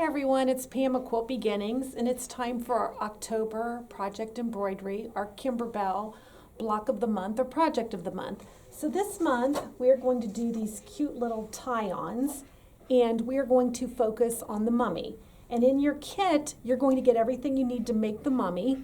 everyone, it's Pam at Quilt Beginnings, and it's time for our October Project Embroidery, our Kimberbell Block of the Month or Project of the Month. So this month we're going to do these cute little tie-ons, and we're going to focus on the mummy. And in your kit, you're going to get everything you need to make the mummy.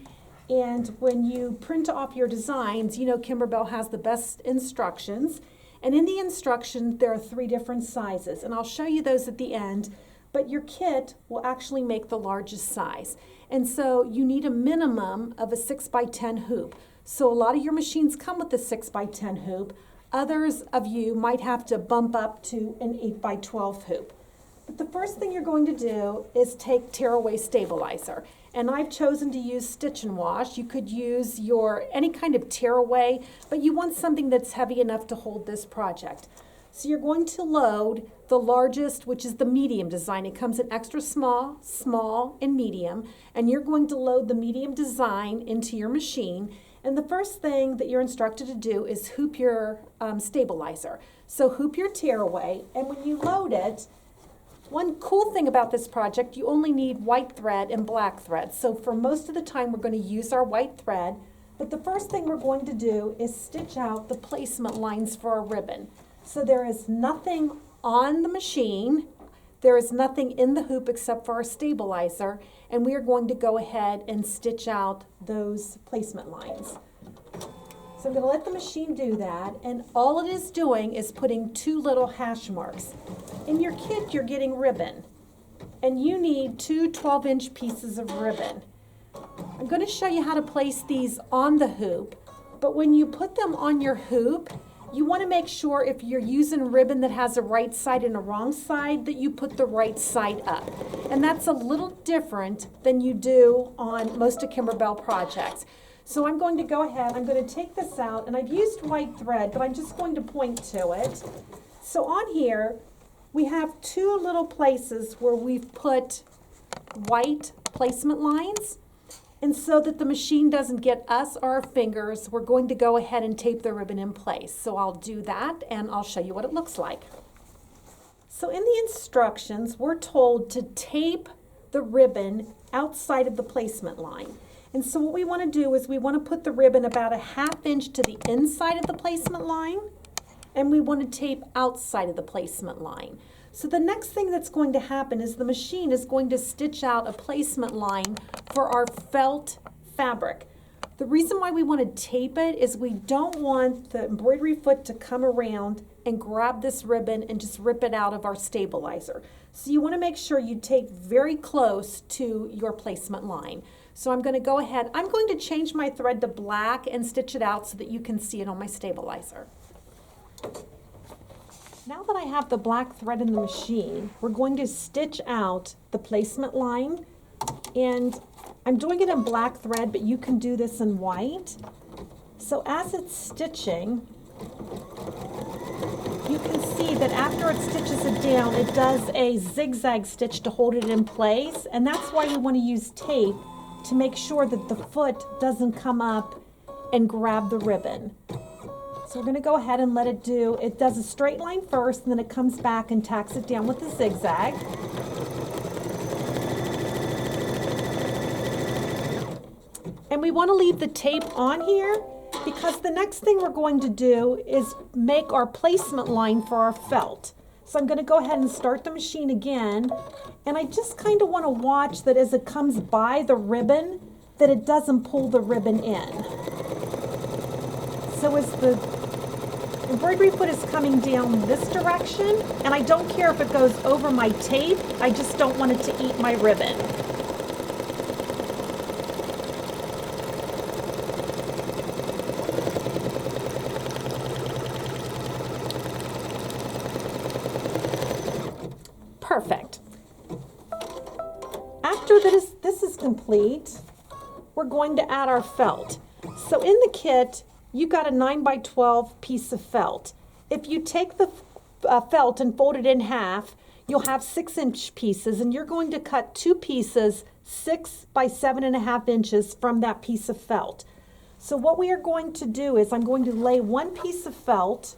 And when you print off your designs, you know Kimberbell has the best instructions. And in the instructions, there are 3 different sizes, and I'll show you those at the end. But your kit will actually make the largest size. And so you need a minimum of a 6x10 hoop. So a lot of your machines come with a 6x10 hoop. Others of you might have to bump up to an 8x12 hoop. But the first thing you're going to do is take tearaway stabilizer. And I've chosen to use Stitch and Wash. You could use any kind of tearaway, but you want something that's heavy enough to hold this project. So you're going to load the largest, which is the medium design. It comes in extra small, small, and medium. And you're going to load the medium design into your machine. And the first thing that you're instructed to do is hoop your stabilizer. So hoop your tearaway, and when you load it, one cool thing about this project, you only need white thread and black thread. So for most of the time, we're going to use our white thread. But the first thing we're going to do is stitch out the placement lines for our ribbon. So there is nothing on the machine, there is nothing in the hoop except for our stabilizer, and we are going to go ahead and stitch out those placement lines. So I'm going to let the machine do that, and all it is doing is putting 2 little hash marks. In your kit, you're getting ribbon, and you need 2 12-inch pieces of ribbon. I'm going to show you how to place these on the hoop, but when you put them on your hoop, you want to make sure if you're using ribbon that has a right side and a wrong side that you put the right side up. And that's a little different than you do on most of Kimberbell projects. So I'm going to go ahead, I'm going to take this out, and I've used white thread, but I'm just going to point to it. So on here, we have 2 little places where we've put white placement lines. And so that the machine doesn't get us or our fingers, we're going to go ahead and tape the ribbon in place. So I'll do that, and I'll show you what it looks like. So in the instructions, we're told to tape the ribbon outside of the placement line. And so what we want to do is we want to put the ribbon about a 1/2 inch to the inside of the placement line, and we want to tape outside of the placement line. So the next thing that's going to happen is the machine is going to stitch out a placement line for our felt fabric. The reason why we want to tape it is we don't want the embroidery foot to come around and grab this ribbon and just rip it out of our stabilizer. So you want to make sure you tape very close to your placement line. So I'm going to go ahead, I'm going to change my thread to black and stitch it out so that you can see it on my stabilizer. Now that I have the black thread in the machine, we're going to stitch out the placement line, and I'm doing it in black thread, but you can do this in white. So as it's stitching, you can see that after it stitches it down, it does a zigzag stitch to hold it in place, and that's why you want to use tape to make sure that the foot doesn't come up and grab the ribbon. So we're going to go ahead and let it does a straight line first, and then it comes back and tacks it down with a zigzag. And we want to leave the tape on here because the next thing we're going to do is make our placement line for our felt. So I'm going to go ahead and start the machine again, and I just kind of want to watch that as it comes by the ribbon, that it doesn't pull the ribbon in. So as the embroidery foot is coming down this direction, and I don't care if it goes over my tape, I just don't want it to eat my ribbon. Perfect. After this is complete, we're going to add our felt. So in the kit, you got a 9x12 piece of felt. If you take the felt and fold it in half, you'll have 6-inch pieces, and you're going to cut 2 pieces 6 by 7.5 inches from that piece of felt. So what we are going to do is I'm going to lay 1 piece of felt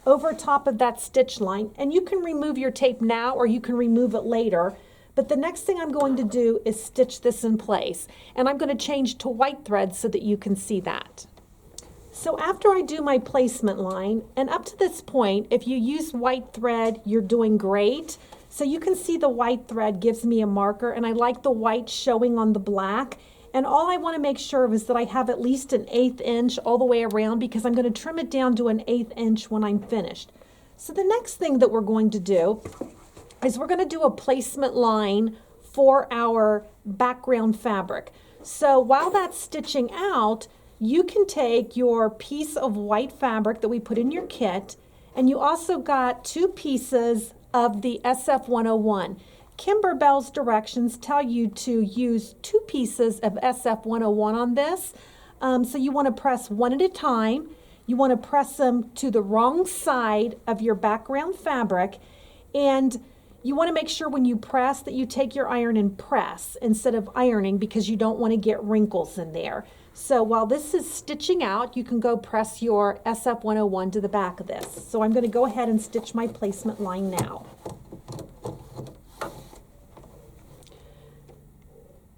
over top of that stitch line, and you can remove your tape now or you can remove it later, But the next thing I'm going to do is stitch this in place. And I'm going to change to white thread so that you can see that. So after I do my placement line, and up to this point, if you use white thread, you're doing great. So you can see the white thread gives me a marker, and I like the white showing on the black. And all I want to make sure of is that I have at least an 1/8 inch all the way around, because I'm going to trim it down to an 1/8 inch when I'm finished. So the next thing that we're going to do is we're going to do a placement line for our background fabric. So while that's stitching out, you can take your piece of white fabric that we put in your kit, and you also got 2 pieces of the SF101. Kimberbell's directions tell you to use 2 pieces of SF101 on this. So you want to press one at a time. You want to press them to the wrong side of your background fabric, and you want to make sure when you press that you take your iron and press instead of ironing, because you don't want to get wrinkles in there. So while this is stitching out, you can go press your SF101 to the back of this. So I'm going to go ahead and stitch my placement line now.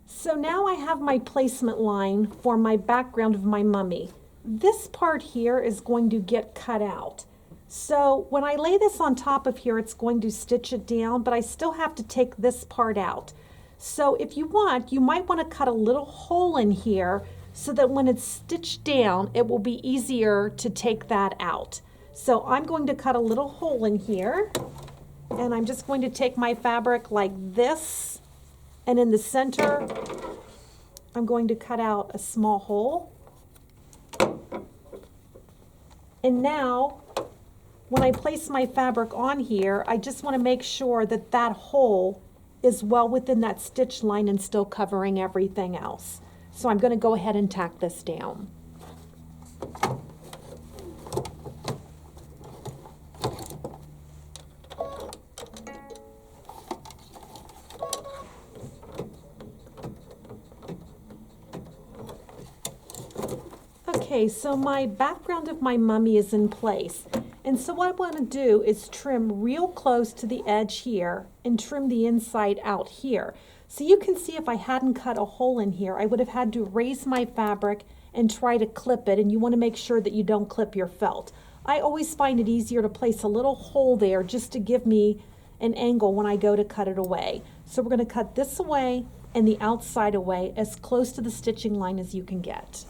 So now I have my placement line for my background of my mummy. This part here is going to get cut out. So when I lay this on top of here, it's going to stitch it down, but I still have to take this part out. So if you want, you might want to cut a little hole in here so that when it's stitched down, it will be easier to take that out. So I'm going to cut a little hole in here, and I'm just going to take my fabric like this, and in the center, I'm going to cut out a small hole. And now, when I place my fabric on here, I just want to make sure that that hole is well within that stitch line and still covering everything else. So I'm going to go ahead and tack this down. Okay, so my background of my mummy is in place. And so what I want to do is trim real close to the edge here and trim the inside out here. So you can see if I hadn't cut a hole in here, I would have had to raise my fabric and try to clip it, and you want to make sure that you don't clip your felt. I always find it easier to place a little hole there just to give me an angle when I go to cut it away. So we're going to cut this away and the outside away as close to the stitching line as you can get.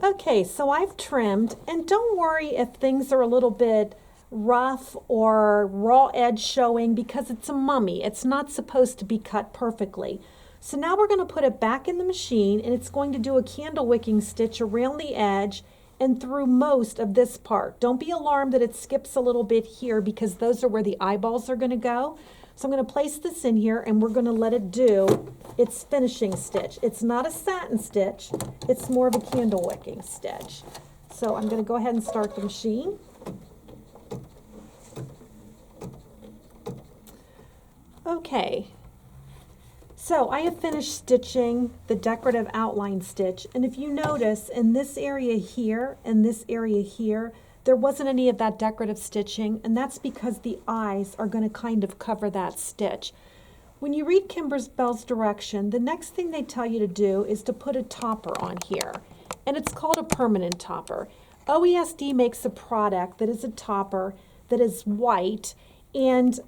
Okay, so I've trimmed, and don't worry if things are a little bit rough or raw edge showing, because it's a mummy. It's not supposed to be cut perfectly. So now we're going to put it back in the machine, and it's going to do a candle wicking stitch around the edge and through most of this part. Don't be alarmed that it skips a little bit here, because those are where the eyeballs are going to go. So I'm going to place this in here, and we're going to let it do its finishing stitch. It's not a satin stitch, it's more of a candle wicking stitch. So I'm going to go ahead and start the machine. Okay, so I have finished stitching the decorative outline stitch, and if you notice in this area here and this area here, there wasn't any of that decorative stitching, and that's because the eyes are going to kind of cover that stitch. When you read Kimberbell's direction, the next thing they tell you to do is to put a topper on here, and it's called a permanent topper. OESD makes a product that is a topper that is white, and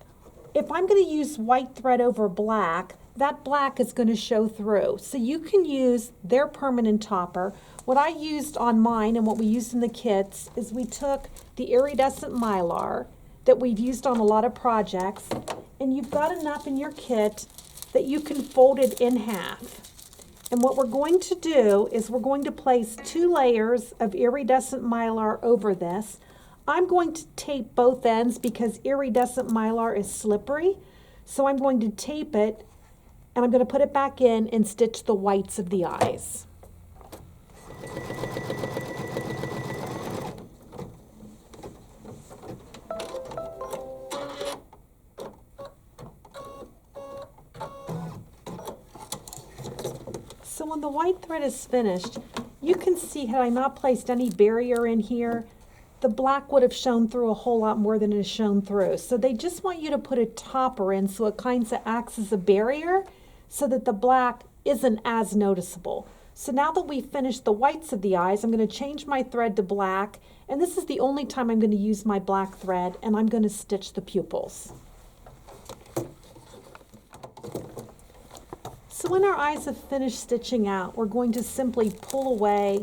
if I'm going to use white thread over black, that black is going to show through. So you can use their permanent topper. What I used on mine and what we used in the kits is we took the iridescent mylar that we've used on a lot of projects, and you've got enough in your kit that you can fold it in half. And what we're going to do is we're going to place 2 layers of iridescent mylar over this. I'm going to tape both ends because iridescent mylar is slippery. So I'm going to tape it, and I'm going to put it back in and stitch the whites of the eyes. So when the white thread is finished, you can see had I not placed any barrier in here, the black would have shown through a whole lot more than it is shown through. So they just want you to put a topper in so it kind of acts as a barrier so that the black isn't as noticeable. So now that we've finished the whites of the eyes, I'm going to change my thread to black, and this is the only time I'm going to use my black thread, and I'm going to stitch the pupils. So when our eyes have finished stitching out, we're going to simply pull away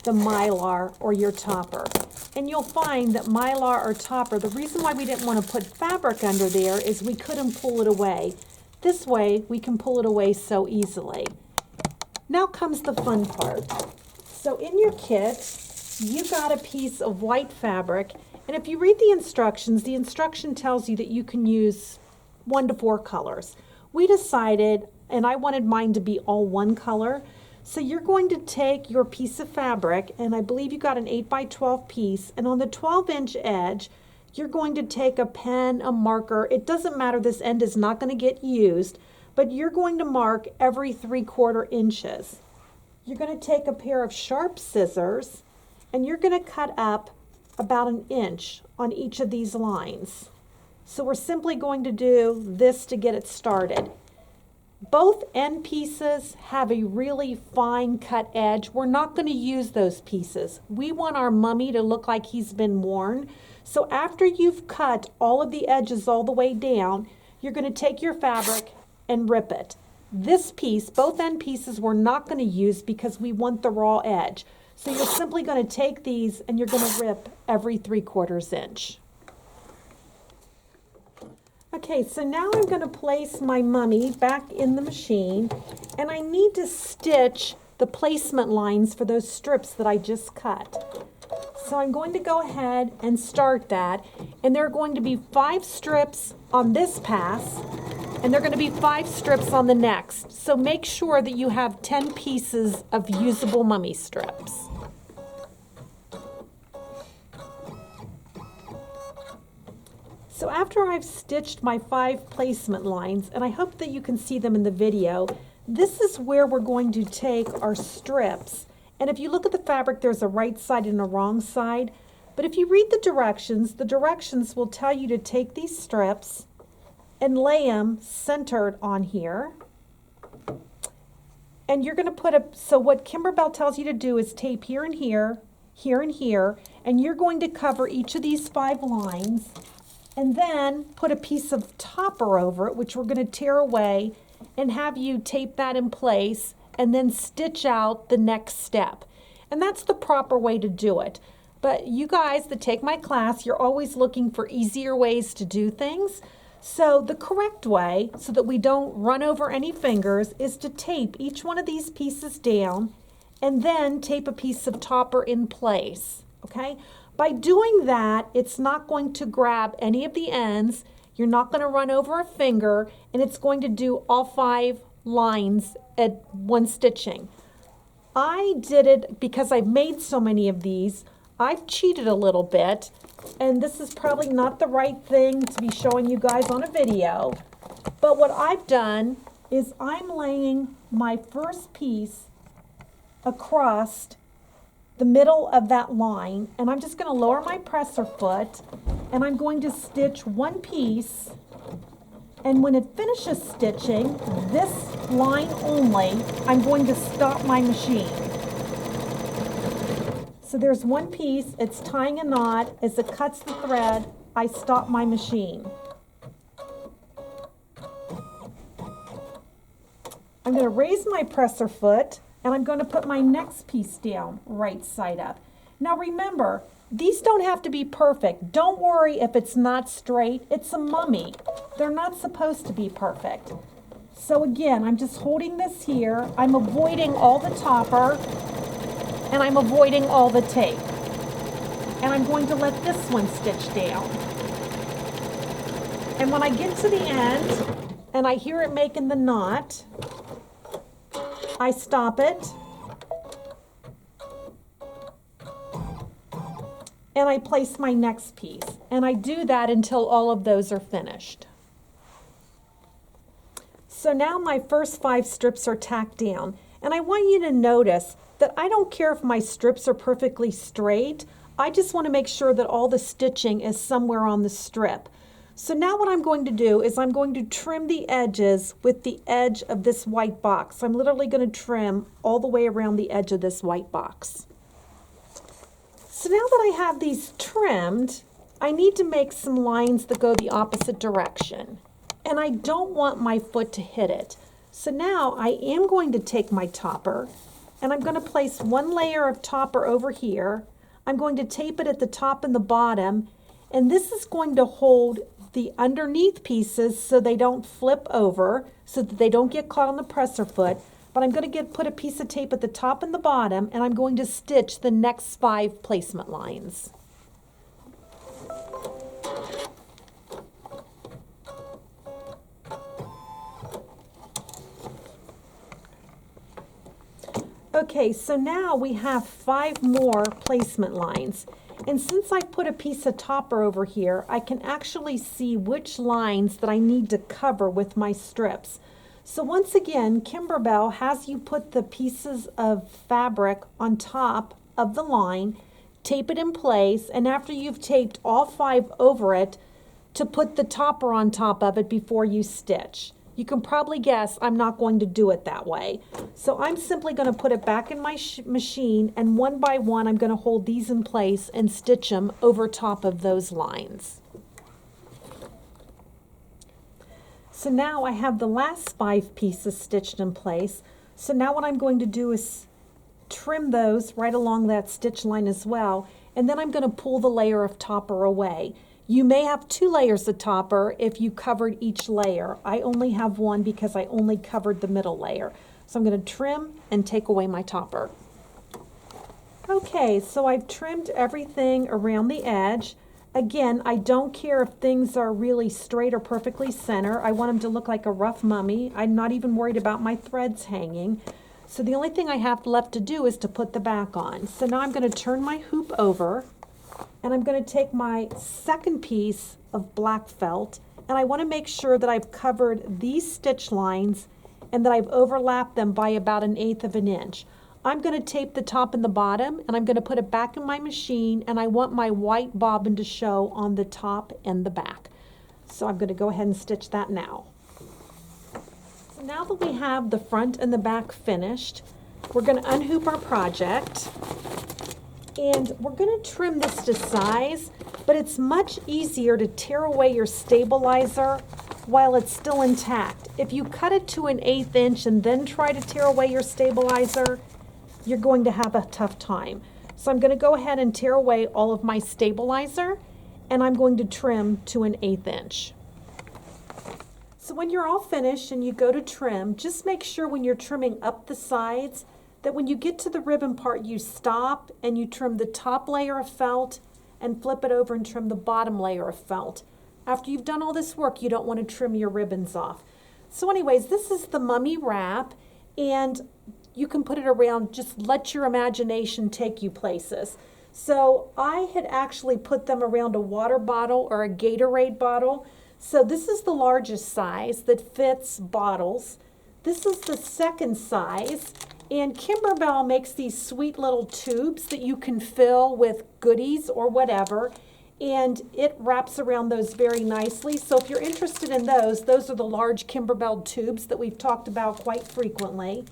the mylar or your topper. And you'll find that mylar or topper, the reason why we didn't want to put fabric under there is we couldn't pull it away. This way, we can pull it away so easily. Now comes the fun part. So in your kit, you got a piece of white fabric, and if you read the instruction tells you that you can use 1 to 4 colors. We decided, and I wanted mine to be all one color, so you're going to take your piece of fabric, and I believe you got an 8 by 12 piece, and on the 12-inch edge, you're going to take a pen, a marker. It doesn't matter, this end is not going to get used, but you're going to mark every 3/4 inches. You're going to take a pair of sharp scissors, and you're going to cut up about 1 inch on each of these lines. So we're simply going to do this to get it started. Both end pieces have a really fine cut edge. We're not going to use those pieces. We want our mummy to look like he's been worn. So after you've cut all of the edges all the way down, you're going to take your fabric and rip it. This piece, both end pieces, we're not going to use because we want the raw edge. So you're simply going to take these and you're going to rip every 3/4 inch. Okay, so now I'm going to place my mummy back in the machine, and I need to stitch the placement lines for those strips that I just cut. So I'm going to go ahead and start that, and there are going to be 5 strips on this pass, and there are going to be 5 strips on the next. So make sure that you have 10 pieces of usable mummy strips. So after I've stitched my 5 placement lines, and I hope that you can see them in the video, this is where we're going to take our strips. And if you look at the fabric, there's a right side and a wrong side. But if you read the directions will tell you to take these strips and lay them centered on here. And you're going to put so what Kimberbell tells you to do is tape here and here, here and here, and you're going to cover each of these 5 lines, and then put a piece of topper over it, which we're going to tear away, and have you tape that in place and then stitch out the next step. And that's the proper way to do it. But you guys that take my class, you're always looking for easier ways to do things. So the correct way, so that we don't run over any fingers, is to tape each one of these pieces down and then tape a piece of topper in place, okay? By doing that, it's not going to grab any of the ends, you're not going to run over a finger, and it's going to do all 5 lines at one stitching. I did it because I've made so many of these. I've cheated a little bit, and this is probably not the right thing to be showing you guys on a video, but what I've done is I'm laying my first piece across the middle of that line, and I'm just going to lower my presser foot, and I'm going to stitch one piece, and when it finishes stitching this line only, I'm going to stop my machine. So there's one piece, it's tying a knot. As it cuts the thread, I stop my machine. I'm going to raise my presser foot, and I'm going to put my next piece down right side up. Now remember, these don't have to be perfect. Don't worry if it's not straight. It's a mummy. They're not supposed to be perfect. So again, I'm just holding this here. I'm avoiding all the topper, and I'm avoiding all the tape. And I'm going to let this one stitch down. And when I get to the end, and I hear it making the knot, I stop it, and I place my next piece. And I do that until all of those are finished. So now my first 5 strips are tacked down. And I want you to notice that I don't care if my strips are perfectly straight. I just want to make sure that all the stitching is somewhere on the strip. So now what I'm going to do is I'm going to trim the edges with the edge of this white box. I'm literally going to trim all the way around the edge of this white box. So now that I have these trimmed, I need to make some lines that go the opposite direction. And I don't want my foot to hit it. So now I am going to take my topper and I'm going to place one layer of topper over here. I'm going to tape it at the top and the bottom, and this is going to hold the underneath pieces so they don't flip over, so that they don't get caught on the presser foot. But I'm going to put a piece of tape at the top and the bottom, and I'm going to stitch the next 5 placement lines. Okay, so now we have 5 more placement lines. And since I put a piece of topper over here, I can actually see which lines that I need to cover with my strips. So once again, Kimberbell has you put the pieces of fabric on top of the line, tape it in place, and after you've taped all 5 over it, to put the topper on top of it before you stitch. You can probably guess I'm not going to do it that way. So I'm simply going to put it back in my machine, and one by one I'm going to hold these in place and stitch them over top of those lines. So now I have the last 5 pieces stitched in place. So now what I'm going to do is trim those right along that stitch line as well, and then I'm going to pull the layer of topper away. You may have 2 layers of topper if you covered each layer. I only have 1 because I only covered the middle layer. So I'm going to trim and take away my topper. Okay, so I've trimmed everything around the edge. Again, I don't care if things are really straight or perfectly center. I want them to look like a rough mummy. I'm not even worried about my threads hanging. So the only thing I have left to do is to put the back on. So now I'm going to turn my hoop over, and I'm going to take my second piece of black felt, and I want to make sure that I've covered these stitch lines and that I've overlapped them by about 1/8 of an inch. I'm going to tape the top and the bottom, and I'm going to put it back in my machine, and I want my white bobbin to show on the top and the back. So I'm going to go ahead and stitch that now. So now that we have the front and the back finished, we're going to unhoop our project, and we're going to trim this to size, but it's much easier to tear away your stabilizer while it's still intact. If you cut it to 1/8 inch and then try to tear away your stabilizer, you're going to have a tough time. So I'm going to go ahead and tear away all of my stabilizer, and I'm going to trim to 1/8 inch. So when you're all finished and you go to trim, just make sure when you're trimming up the sides that when you get to the ribbon part, you stop and you trim the top layer of felt and flip it over and trim the bottom layer of felt. After you've done all this work, you don't want to trim your ribbons off. So anyways, this is the mummy wrap, and you can put it around, just let your imagination take you places. So I had actually put them around a water bottle or a Gatorade bottle. So this is the largest size that fits bottles. This is the second size, and Kimberbell makes these sweet little tubes that you can fill with goodies or whatever, and it wraps around those very nicely. So if you're interested in those are the large Kimberbell tubes that we've talked about quite frequently.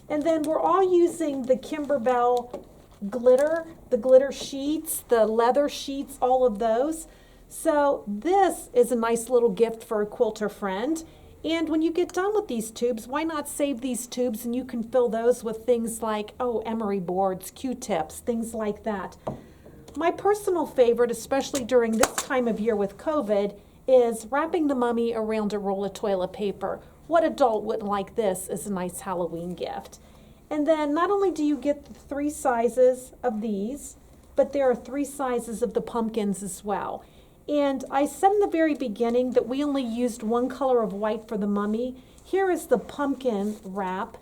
And then we're all using the Kimberbell glitter, the glitter sheets, the leather sheets, all of those. So this is a nice little gift for a quilter friend. And when you get done with these tubes, why not save these tubes, and you can fill those with things like, emery boards, Q-tips, things like that. My personal favorite, especially during this time of year with COVID, is wrapping the mummy around a roll of toilet paper. What adult wouldn't like this as a nice Halloween gift? And then not only do you get the 3 sizes of these, but there are 3 sizes of the pumpkins as well. And I said in the very beginning that we only used 1 color of white for the mummy. Here is the pumpkin wrap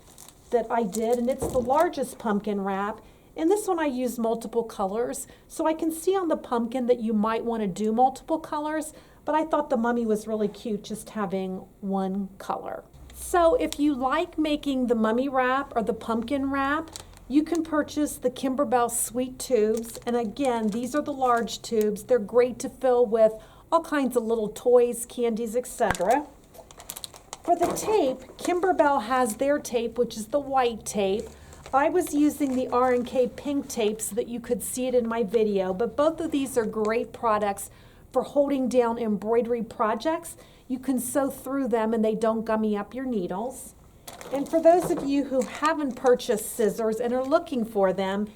that I did, and it's the largest pumpkin wrap. And this one I used multiple colors, so I can see on the pumpkin that you might want to do multiple colors, but I thought the mummy was really cute just having 1 color. So if you like making the mummy wrap or the pumpkin wrap, You can purchase the Kimberbell sweet tubes, and again, these are the large tubes. They're great to fill with all kinds of little toys, candies, etc. For the tape, Kimberbell has their tape, which is the white tape. I was using the R&K pink tape so that you could see it in my video, but both of these are great products for holding down embroidery projects. You can sew through them and they don't gummy up your needles. And for those of you who haven't purchased scissors and are looking for them,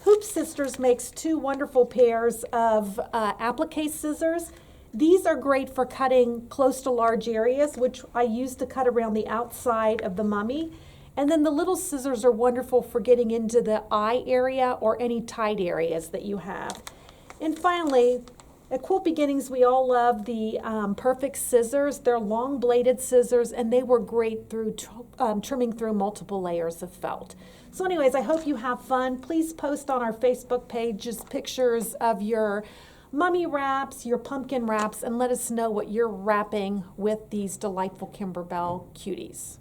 Hoop Sisters makes two wonderful pairs of applique scissors. These are great for cutting close to large areas, which I use to cut around the outside of the mummy. And then the little scissors are wonderful for getting into the eye area or any tight areas that you have. And finally, at Quilt Beginnings, we all love the Perfect scissors. They're long bladed scissors and they were great through trimming through multiple layers of felt. So anyways, I hope you have fun. Please post on our Facebook page just pictures of your mummy wraps, your pumpkin wraps, and let us know what you're wrapping with these delightful Kimberbell cuties.